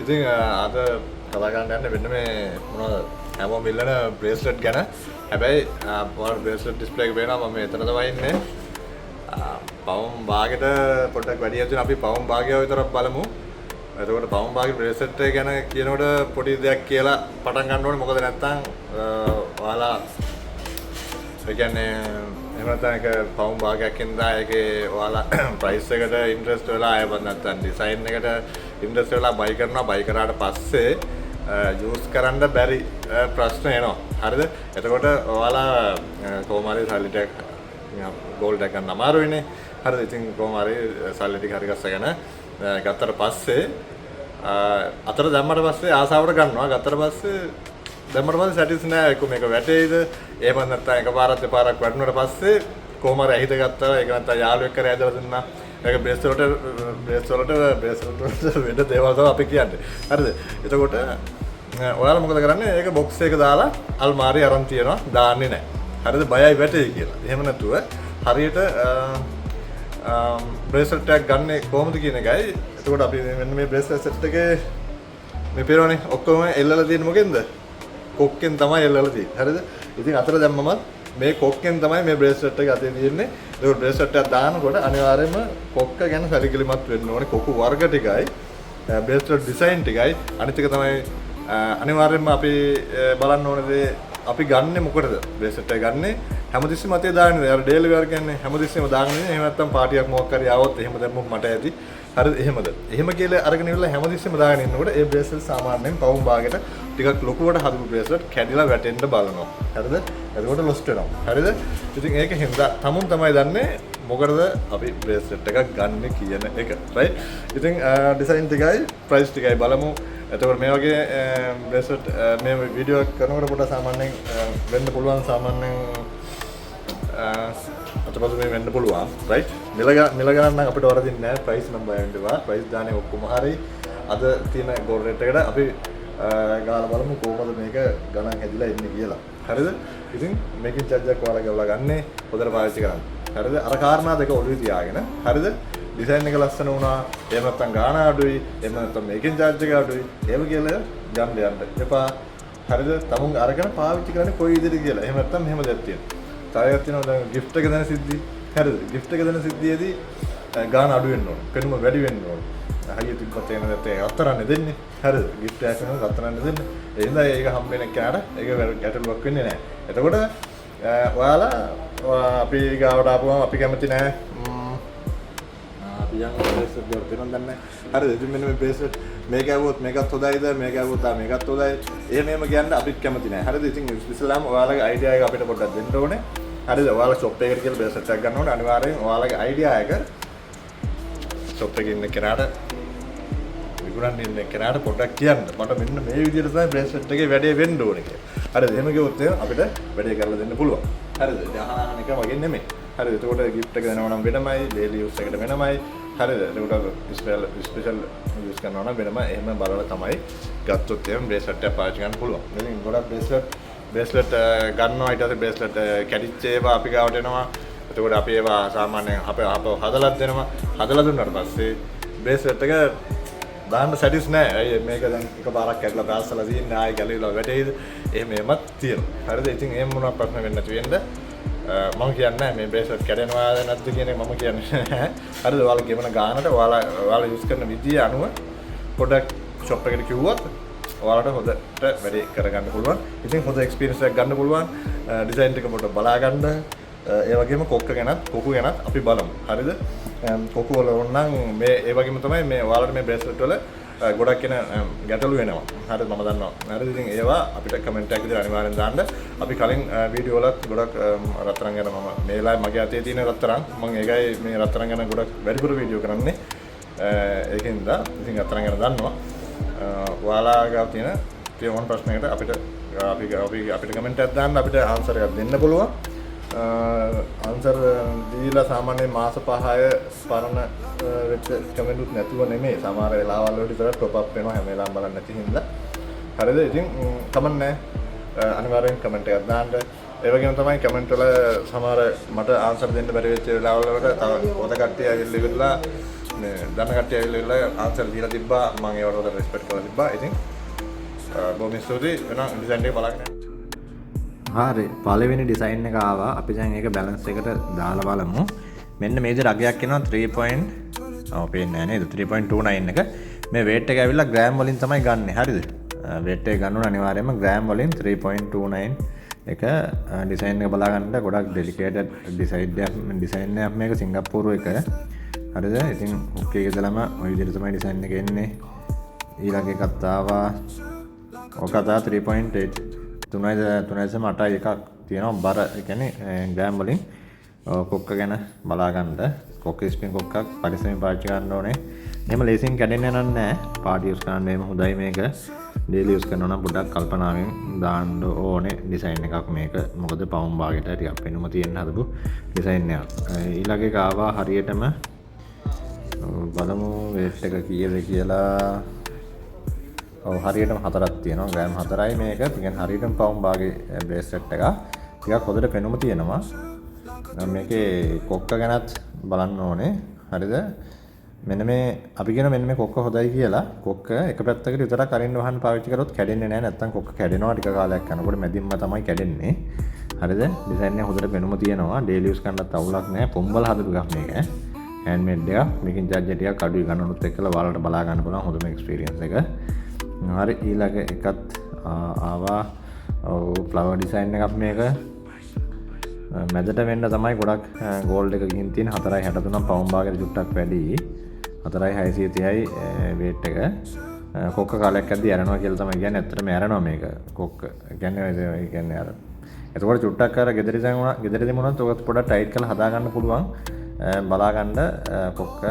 ඉතින් අද කතා කරන්න යන්නේ මෙන්න මේ මොනවද හැමෝම ඉල්ලන බ්‍රේස්ලට් ගැන. හැබැයි මොනවද බ්‍රේස්ලට් ඩිස්ප්ලේ එක පේනවා මම මෙතන තමයි ඉන්නේ. පවුම් භාගයට පොඩ්ඩක් වැඩි හදන අපි පවුම් භාගය විතරක් බලමු. එතකොට පවුම් භාගයේ බ්‍රේස්ලට් එක ගැන කියනකොට පොඩි දෙයක් කියලා පටන් ගන්න ඕනේ. මොකද නැත්තම් ඔයාලා ඒ කියන්නේ එහෙම නැත්නම් ඒක පවුම් භාගයක් ඉඳලා ඒකේ ඔයාලා ප්‍රයිස් එකට ඉන්ට්‍රස්ට් වෙලා ආයෙත් නැත්නම් ඩිසයින් එකට ඉන්ට්‍රස්ට් වෙලා බයි කරනවා. බයි කරාට පස්සේ යූස් කරන්න බැරි ප්‍රශ්න එනවා. හරිද? එතකොට ඔයාලා කොහොම හරි සල්ලි ටික ගෝල්ඩ් එක ගන්න අමාරුයිනේ. හරිද? ඉතින් කොහොම හරි සල්ලි ටික හරි ගස්සගෙන ගත්තට පස්සේ අතර දැම්මට පස්සේ ආසාවට ගන්නවා. ගත්තට පස්සේ දැම්මට පස්සේ සැටිස් නෑ. ඒක මේක වැටෙයිද? එහෙම නැත්නම් එකපාරක් දෙපාරක් වැටුණාට පස්සේ කොහොම හරි ඇහිත ගත්තා. ඒක නැත්නම් යාළුවෙක් කරේ ඇදලා දුන්නා. ඒක බේස් වලට වෙන දේවල් තමයි අපි කියන්නේ. හරිද? එතකොට ඔයාලා මොකද කරන්නේ? ඒක බොක්ස් එක දාලා අල්මාරිය අරන් තියනවා. දාන්නේ නැහැ. හරිද? බයයි වැටෙයි කියලා. එහෙම නැතුව හරියට බ්‍රේස්ලට් එකක් ගන්න කොහොමද කියන එකයි. එතකොට අපි මෙන්න මේ බ්‍රේස්ලට් සෙට් එකේ මේ පේනවනේ ඔක්කොම එල්ලලා තියෙන්නේ මොකෙන්ද? කොක්කෙන් තමයි එල්ලලා තියෙන්නේ. හරිද? ඉතින් අතර දැම්මම මේ කොක්කෙන් තමයි මේ බ්‍රේස්ලට් එක අතේ තියෙන්නේ. ඒක බ්‍රේස්ලට් එක දානකොට අනිවාර්යයෙන්ම කොක්ක ගැන සැලකිලිමත් වෙන්න ඕනේ. කොකු වර්ග ටිකයි බ්‍රේස්ලට් ඩිසයින් ටිකයි අනිත් එක තමයි අනිවාර්යයෙන්ම අපි බලන්න ඕනේ දේ අපි ගන්නෙ මොකටද? බ්‍රේස්ලට් එක ගන්නෙ හැමතිස්සෙම අතේ දාන්නේ. අර ඩේලි වෙර් කියන්නේ හැමතිස්සෙම දාන්නේ. එහෙම නැත්නම් පාටියක් මොකක් හරි ආවොත් එහෙම දැම්මොත් මට ඇති. හරිද? එහෙමද? එහෙම කියලා අරගෙන ඉවරලා හැමතිස්සෙම දාගෙන ඉන්නකොට ඒ බ්‍රේස්ලට් සාමාන්‍යයෙන් පවුම් භාගයට ටිකක් ලොකුවට හදපු බ්‍රේස්ලට් කැඩිලා වැටෙන්න බලනවා. හරිද? එතකොට ලොස්ට් වෙනවා. හරිද? ඉතින් ඒක හින්දා තමුන් තමයි දන්නේ මොකටද අපි බ්‍රේස්ලට් එකක් ගන්න කියන එක. රයිට්? ඉතින් ඩිසයින් ටිකයි ප්‍රයිස් ටිකයි බලමු. එතකොට මේ වගේ බ්‍රේස්ලට් මේ වීඩියෝ එක කරනකොට පොඩ්ඩක් සාමාන්‍යයෙන් වෙන්න පුළුවන් සාමාන්‍යයෙන් අතපසු මේ වෙන්න පුළුවන්. රයිට්? මිල ගණන් නම් අපිට වරදින්නේ නැහැ. ප්‍රයිස් නම් බය වෙන්න එපා. ප්‍රයිස් දාන්නේ ඔක්කොම හරි. අද තියෙන ගෝල් රේට් එකට අපි ගාලා බලමු කොහොමද මේක ගණන් හැදිලා ඉන්නේ කියලා. හරිද? ඉතින් මේකෙන් චාර්ජ් එකක් ඔයාලා ගෙවලා ගන්නේ හොඳට පාවිච්චි කරන්න. හරිද? අර කාරණා දෙක ඔළුවේ තියාගෙන. හරිද? ඩිසයින් එක ලස්සන වුණා. එහෙම නැත්නම් ගාණ අඩුයි. එහෙම නැත්නම් මේකෙන් චාර්ජ් එක අඩුයි. එහෙම කියලා යන්න එපා. හරිද? තමුන් අරගෙන පාවිච්චි කරන්නේ කොයි විදිහට කියලා. එහෙම නැත්නම් මෙහෙම දෙයක් තියෙනවා. තවයක් තියෙනවා දැන් gift එක දෙන සිද්ධි. හරිද? gift එක දෙන සිද්ධියේදී ගාණ අඩු වෙන්න ඕන. කණුම වැඩි වෙන්න ඕන. හයිය තිබ්බත් එන දෙතේ අත්තරන්නේ දෙන්නේ. හරිද? gift එකක් කරනවා අත්තරන්නේ දෙන්නේ. ඒ හින්දා ඒක හම්බෙන කෙනාට ඒක ගැටලුවක් වෙන්නේ නැහැ. එතකොට ඔයාලා අපි ගාවට ආපුවම අපි කැමති නැහැ. අපි යන බ්‍රේස්ලට් වල දෙනවා දන්නේ. හරිද? ඉතින් මෙන්න මේ බ්‍රේස්ලට් මේක ඇවුවොත් මේකත් හොඳයිද? මේක ඇවුවොත් මේකත් හොඳයි. එහෙම කියන්න අපිත් කැමති නැහැ. හරිද? ඉතින් ඉස්ලාම් ඔයාලගේ අයිඩියා එක අපිට පොඩ්ඩක් දෙන්න ඕනේ. හරිද? ඔයාලා ෂොප් එකකට කියලා බ්‍රේස්ලට් එකක් ගන්න ඕනේ. අනිවාර්යෙන් ඔයාලගේ අයිඩියා එක ෂොප් එකේ ඉන්න කෙනාට විකුණන්න ඉන්න කෙනාට පොඩ්ඩක් කියන්න. මට මෙන්න මේ විදිහට තමයි බ්‍රේස්ලට් එකේ වැඩේ වෙන්න ඕනේ කියලා. හරිද? එහෙම කිව්වොත් අපිට වැඩේ කරලා දෙන්න පුළුවන්. හරිද? දහහන එක වගේ නෙමෙයි. හරිද? එතකොට gift එක දෙනවා නම් වෙනමයි, daily use එකට වෙනමයි. හරිද? එතකොට ස්පෙෂල් යූස් කරනවා නම් වෙනම එහෙම බලලා තමයි ගත්තොත් එහෙම බ්‍රේස්ලට් එක පාවිච්චි කරන්න පුළුවන්. ඉතින් ගොඩක් බ්‍රේස්ලට් ගන්නවා. ඊට පස්සේ බ්‍රේස්ලට් කැඩිච්ච ඒවා අපි ගාවට එනවා. එතකොට අපි ඒවා සාමාන්‍යයෙන් අපව හදලා දෙනවා. හදලා දුන්නාට පස්සේ බ්‍රේස්ලට් එක දාන්න සැටිස් නැහැ. අය මේක දැන් එකපාරක් කැඩලා පාස්සලා තියෙන්නේ ආයෙ ගැලවිලා වැටෙයිද? එහෙම එමත් තියෙනවා. හරිද? ඉතින් එහෙම මොනවක් ප්‍රශ්න වෙන්නේ නැති වෙන්න මම කියන්නේ මේ බ්‍රේස්ලට් කැඩෙනවා නැද්ද කියන එක මම කියන්නේ නැහැ. හරිද? ඔයාලා ගෙවන ගානට ඔයාලා යූස් කරන විදිය අනුව පොඩක් ෂොප් එකට කිව්වොත් ඔයාලට හොඳට වැඩේ කරගන්න පුළුවන්. ඉතින් හොඳ එක්ස්පීරියන්ස් එකක් ගන්න පුළුවන්. ඩිසයින් එක පොඩ්ඩක් බලා ගන්න. ඒ වගේම කොක්ක ගැනත් කොකු ගැනත් අපි බලමු. හරිද? කොකු වල ඕනනම් මේ ඒ වගේම තමයි මේ ඔයාලට මේ බ්‍රේස්ලට් වල ගොඩක් වෙන ගැටලු වෙනවා. හරිද? මම දන්නවා. හරිද? ඉතින් ඒවා අපිට කමෙන්ට් එකක් විදිහට අනිවාර්යෙන් දාන්න. අපි කලින් වීඩියෝ වලත් ගොඩක් රත්තරන් ගැන මම මේලා මගේ අතේ තියෙන රත්තරන් මම ඒකයි මේ රත්තරන් ගැන ගොඩක් වැඩිපුර වීඩියෝ කරන්නේ. ඒකෙන්ද ඉතින් රත්තරන් ගැන දන්නවා. ඔයාලා ගාව තියෙන ඕන ප්‍රශ්නයකට අපිට කමෙන්ට් එකක් දාන්න අපිට ආන්සර් එකක් දෙන්න පුළුවන්. ආන්සර් දීලා සාමාන්‍යයෙන් මාස 5 පරණ වෙච්ච කමෙන්ට් උත් නැතුව නෙමෙයි. සමහර වෙලාවල් වලට විතර টොප් අප් වෙනවා හැම වෙලාවම බලන්න නැති හින්දා. හරිද? ඉතින් කමෙන්ට් නැහැ. අනිවාර්යෙන් කමෙන්ට් එකක් දාන්න. ඒ වගේම තමයි කමෙන්ට් වල සමහර මට ආන්සර් දෙන්න බැරි වෙච්ච වෙලාවල් වලට තව පොත කට්ටිය ඇවිල්ලා ඉවරලා මේ දන්න කට්ටිය ඇවිල්ලා ආන්සර් දීලා තිබ්බා මම ඒවට රෙස්පෙක්ට් කරලා තිබ්බා. ඉතින් බොහොම ස්තුතියි වෙන ඩිසයින් එක බලන්න. හරි පළවෙනි ඩිසයින් එක ආවා. අපි දැන් ඒක බැලන්ස් එකට දාලා බලමු. මෙන්න මේ විදිහට අගයක් එනවා 3. ඔව් පේන්නේ නැහැ නේද 3.29 එක. මේ weight එක ඇවිල්ලා ග්‍රෑම් වලින් තමයි ගන්නෙ. හරිද? weight එක ගන්න ඕන අනිවාර්යයෙන්ම ග්‍රෑම් වලින් 3.29 එක ඩිසයින් එක බලා ගන්න ගොඩක් ඩෙලිකේටඩ් ඩිසයින් එකක් මේක සිංගප්පූරු එක. හරිද? ඉතින් ඔකේ ඉඳලම ওই විදිහට තමයි ඩිසයින් එක එන්නේ. ඊළඟ එකත් ආවා. ඔක අදා 3.8 3.8 එකක් තියෙනවා බර. ඒ කියන්නේ ග්‍රෑම් වලින් කොක්ක ගැන බලා ගන්න. කොක්ක ස්පින් කොක්කක් පරිස්සමෙන් පාවිච්චි කරන්න ඕනේ. එහෙම ලේසියෙන් කැඩෙන්නේ නැහැ. පාටි යූස් කරන්න එහෙම හොඳයි මේක. ඩේලි යූස් කරනවා නම් පොඩ්ඩක් කල්පනාවෙන් දාන්න ඕනේ ඩිසයින් එකක් මේක. මොකද පවුම් භාගයට ටිකක් වෙනම තියෙන හදපු ඩිසයින් එකක්. ඊළඟ එක ආවා හරියටම බලමු weight එක කීයද කියලා. ඔව් හරියටම 4ක් තියෙනවා. ග්‍රෑම් 4යි මේක. ඉතින් හරියටම පවුම් භාගයේ බ්‍රේස්ලට් එක. ටිකක් හොඳට පෙනුම තියෙනවා. මේකේ කොක්ක ගැනත් බලන්න ඕනේ. හරිද? මෙන්න මේ අපි කියන මෙන්න මේ කොක්ක හොඳයි කියලා. කොක්ක එක පැත්තකට විතරක් අරින්න වහන්න පාවිච්චි කරොත් කැඩෙන්නේ නැහැ. නැත්තම් කොක්ක කැඩෙනවා ටික කාලයක් යනකොට මැදින්ම තමයි කැඩෙන්නේ. හරිද? ඩිසයින් එක හොඳට පෙනුම තියෙනවා. ඩේලි යූස් කරන්නත් අවුලක් නැහැ. පොම්බල හදපු එකක් මේක. හෑන්ඩ්මේඩ් එකක්. මේකෙන් charge ටිකක් අඩුයි ගන්නනුත් එක්කලා ඔයාලට බලා ගන්න පුළුවන් හොඳම එක්ස්පීරියන්ස් එක. හරි ඊළඟ එකත් ආවා. ඔව් ෆ්ලවර් ඩිසයින් එකක් මේක. මැදට වෙන්න තමයි ගොඩක් ගෝල්ඩ් එක ගිහින් තියෙන 4.63 පවුම් භාගයට චුට්ටක් වැඩි 4.630යි weight එක. කොක්ක කාලයක් ඇද්දි ඇරනවා කියලා තමයි කියන්නේ. ඇත්තටම ඇරනවා මේක කොක්ක. ඒ කියන්නේ අර එතකොට චුට්ටක් අර ගෙදරදී මොනවද ඔක පොඩ්ඩක් ටයිට් කරලා හදා ගන්න පුළුවන්. බලා ගන්න කොක්ක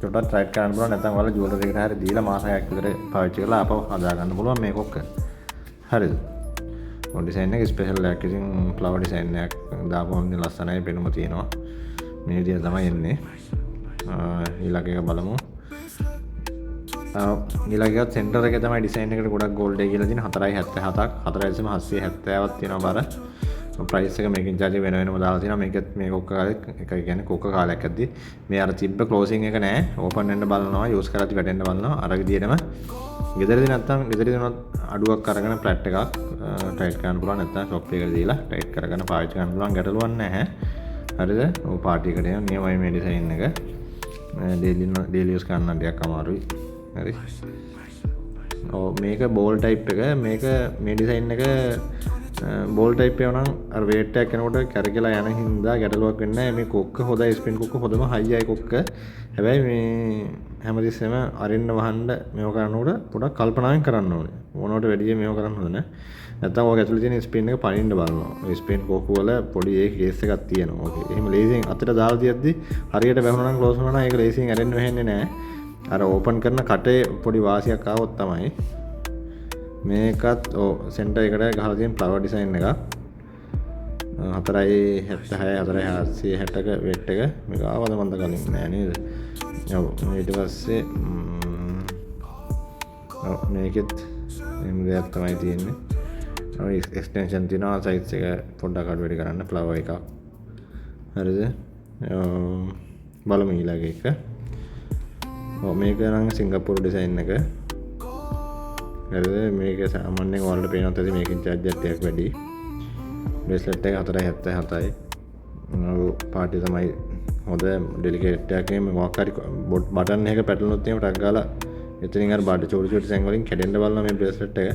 චුට්ටක් ටයිට් කරන්න පුළුවන්. නැත්නම් ඔයාලා ජුවලරි එකට හරි දීලා මාසයක් විතර පාවිච්චි කරලා ආපහු හදා ගන්න පුළුවන් මේ කොක්ක. හරිද? ඩිසයින් එක ස්පෙෂල් එකක්. ඉතින් ෆ්ලවර් ඩිසයින් එකක් දාපුවම ලස්සනයි පෙනුම තියෙනවා. මේ විදිහට තමයි එන්නේ. ඊළඟ එක බලමු. ඊළඟ එක සෙන්ටර් එකේ තමයි ඩිසයින් එකට ගොඩක් ගෝල්ඩ් එක කියලා තියෙන 4.77ක් 4.770ක් තියෙනවා බර. ප්‍රයිස් එක මේකෙන් charge වෙන වෙනම දාලා තියෙනවා. මේකත් මේ කොක්ක කාලේ එක කියන්නේ කොක්ක කාලයක් ඇද්දි මේ අර තිබ්බ ක්ලෝසින් එක නෑ. ඕපන් වෙන්න බලනවා, යූස් කරද්දි වැටෙන්න බලනවා. අර විදිහටම ගෙදරදී නැත්තම් ගෙදරදී උනත් අඩුවක් අරගෙන ෆ්ලැට් එකක් ටයිට් කරන්න පුළුවන්. නැත්තම් ෂොප් එකකට දීලා ටයිට් කරගෙන පාවිච්චි කරන්න පුළුවන්. ගැටලුවක් නැහැ. හරිද? ඔය පාටි එකට යන නියමයි මේ ඩිසයින් එක. ඩේලි යූස් කරන්න ටිකක් අමාරුයි. හරි. ඔව් මේක බෝල් ටයිප් එක. මේක මේ ඩිසයින් එක බෝල් ටයිප් එක නම් අර weight එකක් යනකොට කැරකිලා යන හින්දා ගැටලුවක් වෙන්නේ නැහැ. මේ කොක්ක හොඳයි ස්පින් කොක්ක හොඳම හයියි කොක්ක. හැබැයි මේ හැමතිස්සෙම අරින්න වහන්න මේව කරනකොට පොඩක් කල්පනාවෙන් කරන්න ඕනේ. මොනවට වැඩිය මේව කරන්න හොඳ නැහැ. නැත්තම් ඔය ඇතුලේ තියෙන ස්පින් එක පනින්න බලනවා. ඔය ස්පින් කොක්ක වල පොඩි ඒ කේස් එකක් තියෙනවා. ඕකේ. එහෙම ලේසියෙන් අතට දාලා තියද්දි හරියට වැහුණා නම් ක්ලෝස් වුණා නම් ඒක ලේසියෙන් ඇරෙන්න වෙන්නේ නැහැ. අර ඕපන් කරන කටේ පොඩි වාසියක් ආවොත් තමයි මේකත් සෙන්ටර් එකට ගහලා තියෙන ෆ්ලවර් ඩිසයින් එකක් 4.76 4.760ක weight එක මේක ආවද මන්ද කලින් නෑ නේද? ඔව් ඊට පස්සේ මේකෙත් එම් දෙයක් තමයි තියෙන්නේ. ඔය එක්ස්ටෙන්ෂන් තියෙනවා සයිස් එක පොඩ්ඩක් අඩු වැඩි කරන්න ෆ්ලවර් එකක්. හරිද? බලමු ඊළඟ එක. මේක නම් සිංගප්පූරු ඩිසයින් එක. හරිද? මේක සාමාන්‍යයෙන් ඔයාලට පේනත් ඇති මේකෙන් charge එකක් ටිකක් වැඩි. බ්‍රේස්ලට් එක 4.77යි. පාටි තමයි හොඳ ඩෙලිකේට් එකක්. මේ මොකක් හරි බටන් එක පැටලුනොත් එහෙම ටක් ගාලා එතනින් අර බඩ චූටි සැන් වලින් කැඩෙන්න බලනවා මේ බ්‍රේස්ලට් එක.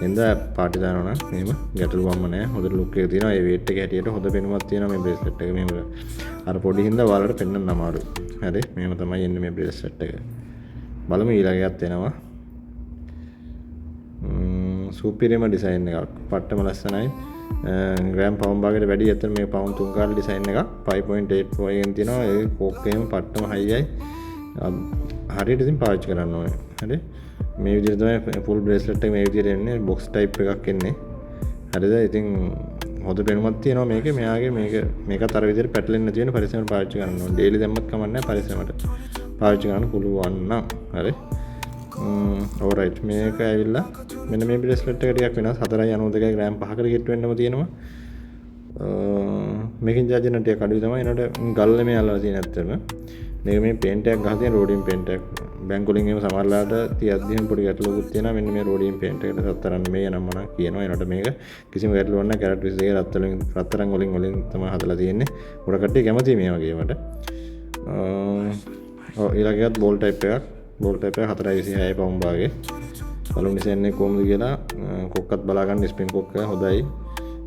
එඳ පාටි දානවා නම් එහෙම ගැටලුවක්ම නැහැ. හොඳ ලුක් එක තියෙනවා. ඒ weight එක හැටියට හොඳ පෙනුමක් තියෙනවා මේ බ්‍රේස්ලට් එක. මෙහෙම අර පොඩි හින්දා ඔයාලට පෙන්වන්න අමාරුයි. හරි? මෙහෙම තමයි එන්නේ මේ බ්‍රේස්ලට් එක. බලමු ඊළඟ එකත් එනවා. සුපිරිම ඩිසයින් එකක්. පට්ටම ලස්සනයි. ග්‍රෑම් පවුම් භාගයට වැඩි. ඇත්තට මේ පවුම් 3 කාල ඩිසයින් එකක් 5.84 එකෙන් තියෙනවා. ඒ කොක්කේම පට්ටම හයියයි. හරියට ඉතින් පාවිච්චි කරන්න ඕනේ. හරි? මේ විදිහට තමයි ෆුල් බ්‍රේස්ලට් එක මේ විදිහට එන්නේ. බොක්ස් ටයිප් එකක් එන්නේ. හරිද? ඉතින් හොඳ පෙනුමක් තියෙනවා මේකේ. මෙයාගේ මේකත් අර විදිහට පැටලෙන්නේ නැති වෙන පරිස්සමෙන් පාවිච්චි කරන්න ඕනේ. ඩේලි දැම්මත් කමක් නැහැ පරිස්සමට පාවිච්චි කරන්න පුළුවන් නම්. හරි? alright මේක ඇවිල්ලා මෙන්න මේ බ්‍රේස්ලට් එක ටිකක් වෙනස් 4.92 ග්‍රෑම් 5කට ගෙට් වෙන්නම තියෙනවා. මේකෙන් charge එක ටිකක් අඩුයි තමයි. ඒනට ගල්ලේ මේ අල්ලලා තියෙන ඇත්තටම මේක මේ පේන්ට් එකක් ගහලා තියෙන රෝඩියම් පේන්ට් එකක්. බැංකු වලින් එහෙම සමහරලාට තියද්දි එහෙම පොඩි ගැටලුවකුත් තියෙනවා. මෙන්න මේ රෝඩියම් පේන්ට් එකට රත්තරන් මේ නම් මොනවා කියනවා. ඒනට මේක කිසිම ගැටලුවක් නැහැ. කැරට් 22 රත්තරන් වලින් තමයි හදලා තියෙන්නේ. ගොඩ කට්ටිය කැමතියි මේ වගේ ඒවට. ඊළඟට බෝල් ටයිප් එකක්. බෝල් ටයිප් එක 4.26 පවුම් භාගේ. බලමු ඩිසයින් එක කොහොමද කියලා. කොක්කත් බලා ගන්න ස්පින් කොක්ක හොඳයි.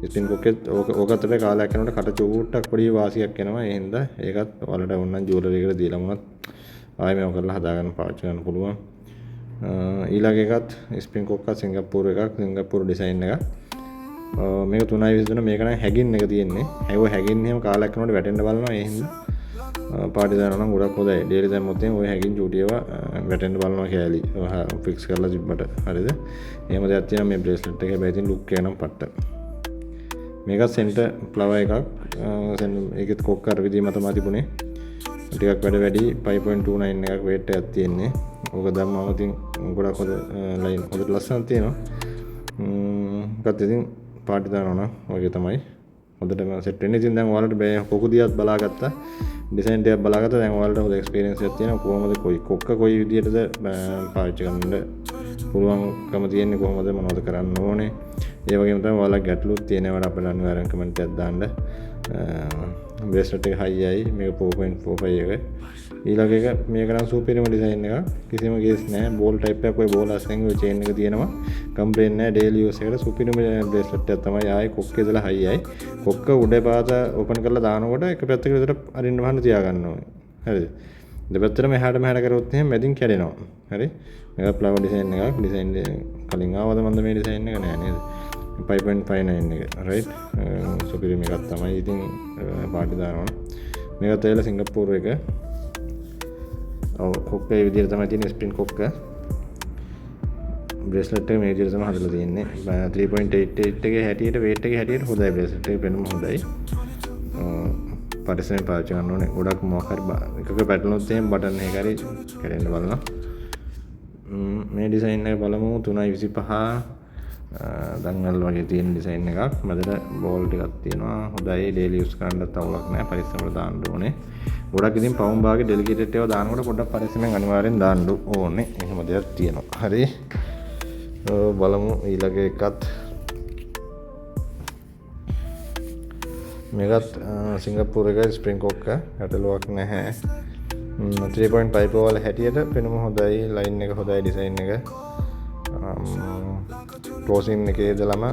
ස්පින් කොක්කෙත් ඕකත් අපේ කාලයක් යනකොට කට චූට්ටක් පොඩි වාසියක් එනවා. ඒ හින්දා ඒකත් ඔයාලට ඕනනම් ජුවලරි එකට දීලා මොනවත් ආයෙ මේව කරලා හදා ගන්න පාවිච්චි කරන්න පුළුවන්. ඊළඟ එකත් ස්පින් කොක්ක සිංගප්පූරු එකක්. සිංගප්පූරු ඩිසයින් එකක්. මේක 3.23 මේක නම් හැගින් එක තියෙන්නේ. ඒව හැගින් එහෙම කාලයක් යනකොට වැටෙන්න බලනවා. ඒ හින්දා පාටි දානවා නම් ගොඩක් හොඳයි. ඩේලි දැම්මොත් එහෙනම් ඔය හැගින් චූටියව වැටෙන්න බලනවා කෑලි. ෆික්ස් කරලා තිබ්බට හරිද? එහෙම දෙයක් තියෙනවා මේ බ්‍රේස්ලට් එකේ. හැබැයි ඉතින් ලුක් එක නම් පට්ට. මේකත් සෙන්ටර් ෆ්ලවර් එකක්. ඒකෙත් කොක්ක අර විදිහම තමයි තිබුණේ. ටිකක් වැඩි 5.29 එකක් weight එකක් තියෙන්නේ. ඕක දැම්මම ඉතින් ගොඩක් හොඳ ලයින් හොඳට ලස්සනක් තියෙනවා. ඒකත් ඉතින් පාටි දානවා නම් ඔයගේ තමයි හොඳටම සෙට් වෙන්නේ. ඉතින් දැන් ඔයාලට කොකු දිහාත් බලාගත්තා. ඩිසයින් එකක් බලාගත්තා. දැන් ඔයාලට හොඳ එක්ස්පීරියන්ස් එකක් තියෙනවා. කොහොමද කොක්ක කොයි විදිහටද පාවිච්චි කරන්න පුළුවන්කම තියෙන්නේ, කොහොමද මොනවද කරන්න ඕනේ. ඒ වගේම තමයි ඔයාලා ගැටලුත් තියෙනවට අපිට අනිවාර්යෙන් කමෙන්ට් එකක් දාන්න. බ්‍රේස්ලට් එක හයියයි. මේක 4.45 එක. ඊළඟ එක මේක නම් සුපිරිම ඩිසයින් එකක්. කිසිම කේස් නැහැ. බෝල් ටයිප් එකක් ඔය බෝල් අස්සෙන් ඔය චේන් එක තියෙනවා. කම්ප්ලේන් නැහැ. ඩේලි යූස් එකට සුපිරිම බ්‍රේස්ලට් එකක් තමයි. ආයේ කොක්ක ඉඳලා හයියයි. කොක්ක උඩ පාත ඕපන් කරලා දානකොට එක පැත්තකට විතර අරින්න වහන්න තියාගන්න ඕනේ. හරිද? දෙපැත්තටම එහාට මෙහාට කරොත් එහෙනම් මැදින් කැඩෙනවා. හරි? මේක ෆ්ලවර් ඩිසයින් එකක්. ඩිසයින් කලින් ආවද මන්ද මේ ඩිසයින් එක නෑ නේද? 5.59 එක. රයිට්? සුපිරිම එකක් තමයි. ඉතින් පාටි දානවා. මේක තේල සිංගප්පූරු එක. ඔව් කොක්ක ඒ විදිහට තමයි තියෙන්නේ ස්පින් කොක්ක. බ්‍රේස්ලට් එක මේ විදිහට තමයි හදලා තියෙන්නේ. 3.88 එකේ හැටියට weight එකේ හැටියට හොඳයි බ්‍රේස්ලට් එක පෙනුම හොඳයි. පරිස්සමෙන් පාවිච්චි කරන්න ඕනේ. ගොඩක් මොකක් හරි එකක පැටලුනොත් එහෙම බටන් එක හරි කැඩෙන්න බලනවා. මේ ඩිසයින් එක බලමු 3.25 දංගල් වගේ තියෙන ඩිසයින් එකක්. මැදට බෝල් ටිකක් තියෙනවා. හොඳයි. ඩේලි යූස් කරන්නත් අවුලක් නැහැ. පරිස්සමට දාන්න ඕනේ. ගොඩක් ඉතින් පවුම් භාගේ ඩෙලිකේටඩ් ඒවා දානකොට පොඩ්ඩක් පරිස්සමෙන් අනිවාර්යෙන් දාන්න ඕනේ. එහෙම දෙයක් තියෙනවා. හරි. බලමු ඊළඟ එකත්. මේකත් සිංගප්පූරු එකේ ස්ප්‍රින් කොක්ක. ගැටලුවක් නැහැ. 3.5 වල හැටියට පෙනුම හොඳයි. ලයින් එක හොඳයි. ඩිසයින් එක. ක්ලෝසින් එකේ ඉඳලම